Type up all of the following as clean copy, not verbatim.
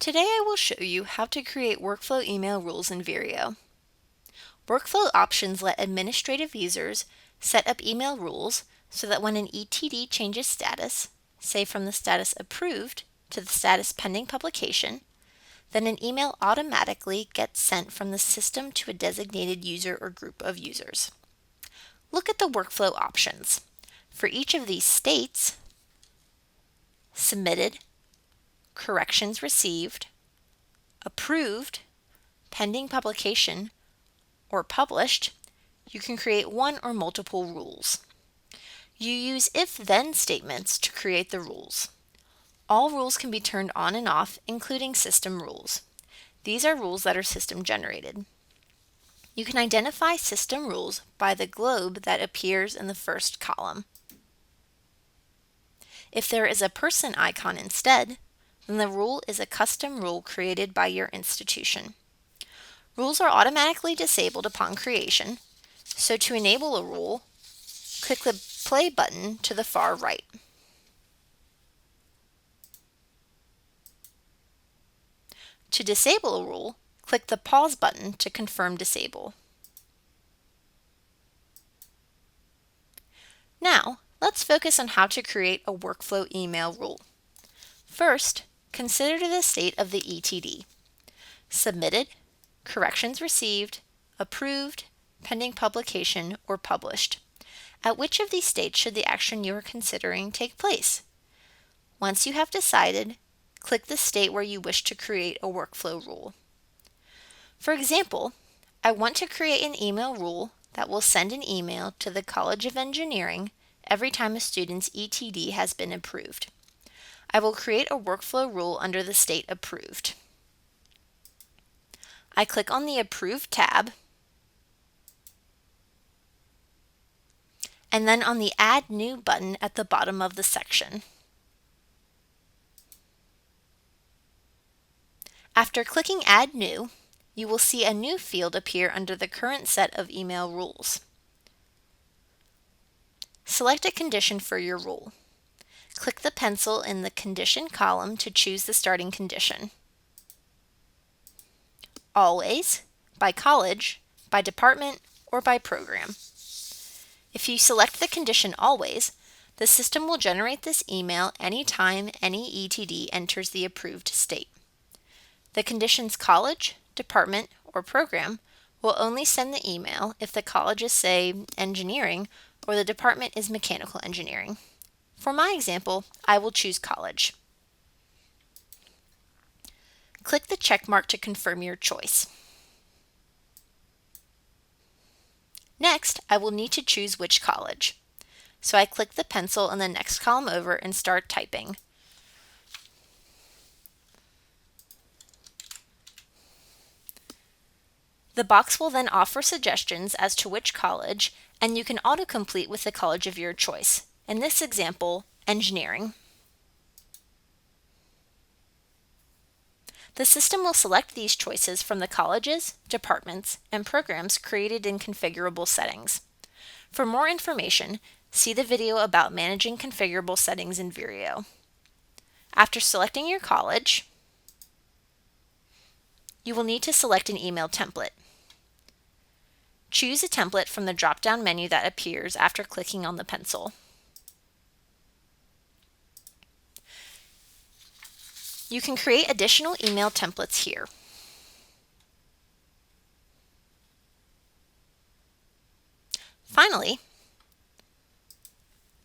Today I will show you how to create workflow email rules in Vireo. Workflow options let administrative users set up email rules so that when an ETD changes status, say from the status approved to the status pending publication, then an email automatically gets sent from the system to a designated user or group of users. Look at the workflow options. For each of these states, submitted, corrections received, approved, pending publication, or published, you can create one or multiple rules. You use if-then statements to create the rules. All rules can be turned on and off, including system rules. These are rules that are system generated. You can identify system rules by the globe that appears in the first column. If there is a person icon instead, then the rule is a custom rule created by your institution. Rules are automatically disabled upon creation, so to enable a rule, click the play button to the far right. To disable a rule, click the pause button to confirm disable. Now, let's focus on how to create a workflow email rule. First, consider the state of the ETD: submitted, corrections received, approved, pending publication, or published. At which of these states should the action you are considering take place? Once you have decided, click the state where you wish to create a workflow rule. For example, I want to create an email rule that will send an email to the College of Engineering every time a student's ETD has been approved. I will create a workflow rule under the state approved. I click on the Approved tab, and then on the Add New button at the bottom of the section. After clicking Add New, you will see a new field appear under the current set of email rules. Select a condition for your rule. Click the pencil in the Condition column to choose the starting condition. Always, by college, by department, or by program. If you select the condition Always, the system will generate this email anytime any ETD enters the approved state. The conditions College, Department, or Program will only send the email if the college is, say, Engineering, or the department is Mechanical Engineering. For my example, I will choose College. Click the check mark to confirm your choice. Next, I will need to choose which college. So I click the pencil in the next column over and start typing. The box will then offer suggestions as to which college, and you can autocomplete with the college of your choice. In this example, Engineering. The system will select these choices from the colleges, departments, and programs created in configurable settings. For more information, see the video about managing configurable settings in Vireo. After selecting your college, you will need to select an email template. Choose a template from the drop-down menu that appears after clicking on the pencil. You can create additional email templates here. Finally,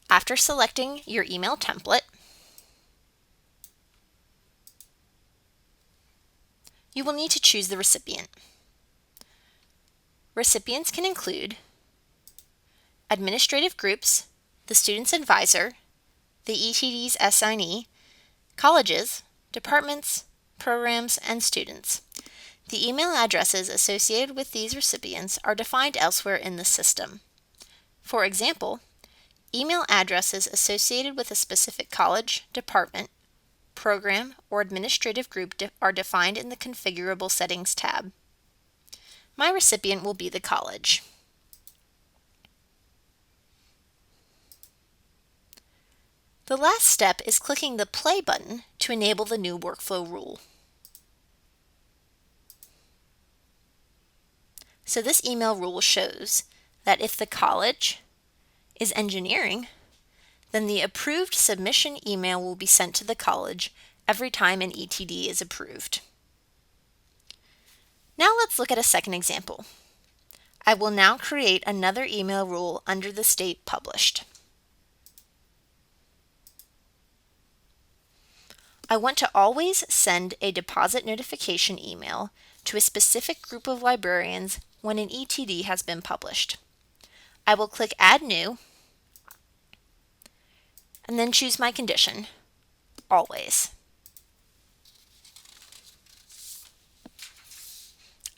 after selecting your email template, you will need to choose the recipient. Recipients can include administrative groups, the student's advisor, the ETD's assignee, colleges, departments, programs, and students. The email addresses associated with these recipients are defined elsewhere in the system. For example, email addresses associated with a specific college, department, program, or administrative group are defined in the Configurable Settings tab. My recipient will be the college. The last step is clicking the play button to enable the new workflow rule. So this email rule shows that if the college is engineering, then the approved submission email will be sent to the college every time an ETD is approved. Now let's look at a second example. I will now create another email rule under the state published. I want to always send a deposit notification email to a specific group of librarians when an ETD has been published. I will click Add New and then choose my condition, Always.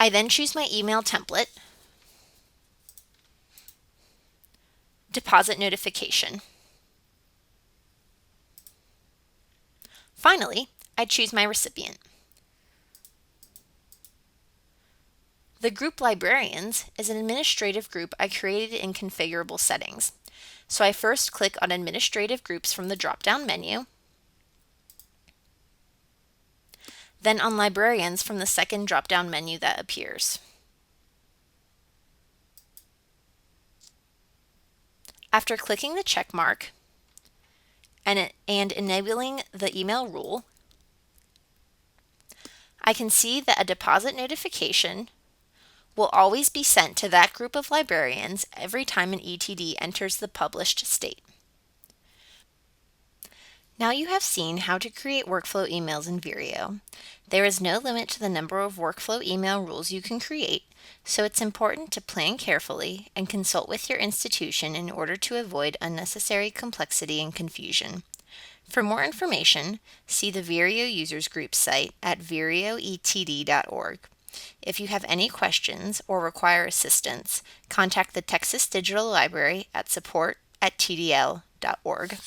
I then choose my email template, Deposit Notification. Finally, I choose my recipient. The group Librarians is an administrative group I created in configurable settings. So I first click on Administrative Groups from the drop-down menu, then on Librarians from the second drop-down menu that appears. After clicking the check mark and enabling the email rule, I can see that a deposit notification will always be sent to that group of librarians every time an ETD enters the published state. Now you have seen how to create workflow emails in Vireo. There is no limit to the number of workflow email rules you can create, so it's important to plan carefully and consult with your institution in order to avoid unnecessary complexity and confusion. For more information, see the Vireo Users Group site at vireoetd.org. If you have any questions or require assistance, contact the Texas Digital Library at support@tdl.org.